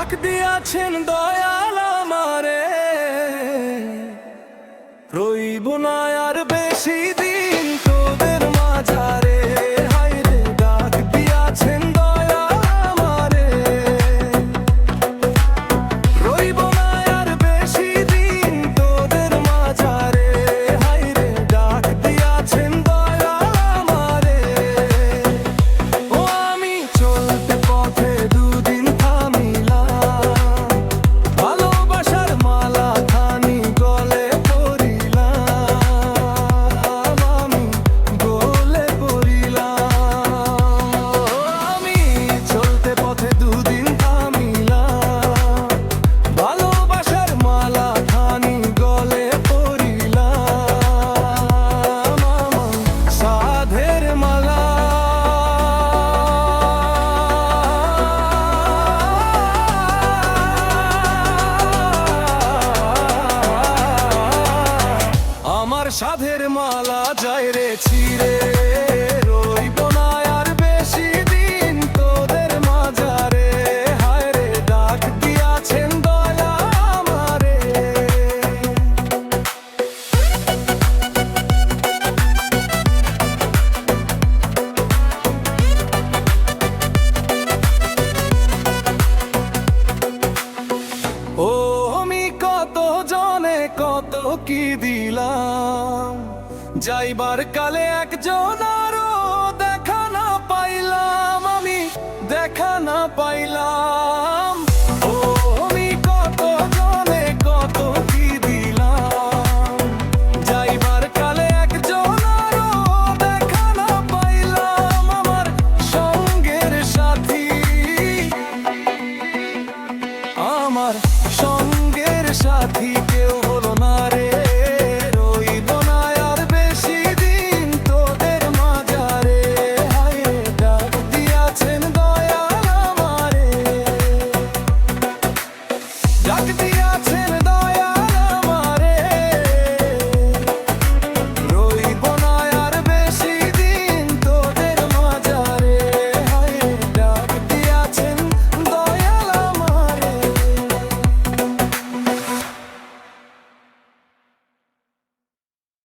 ডাক দিয়াছেন দয়াল আমারে, রইব না আর বেশি দিন তোদের মাঝারে। হায়রে ডাক দিয়াছেন দয়াল আমারে, রইব না আর বেশি দিন তোদের মাঝারে। হায়রে ডাক দিয়াছেন দয়াল আমারে। ও আমি চলতে পথে দুদিন থামিলাম, ভালোবাসার মালা খানি গলে পরিলাম, আমি গলে পরিলাম। আমি চলতে পথে দুদিন থামিলাম, ভালোবাসার মালা খানি গলে পরিলাম, আমার সাধের মালা। আমার সাধের মালা যায় রে ছিঁড়ে, রইব না আর বেশি দিন তোদের মাঝারে। হায় রে ডাক দিয়াছেন দয়া আমারে। ও আমি কত জনে কত কি দিলাম, যাইবার কালে একজন আরো দেখা না পাইলাম, আমি দেখা না পাইলাম।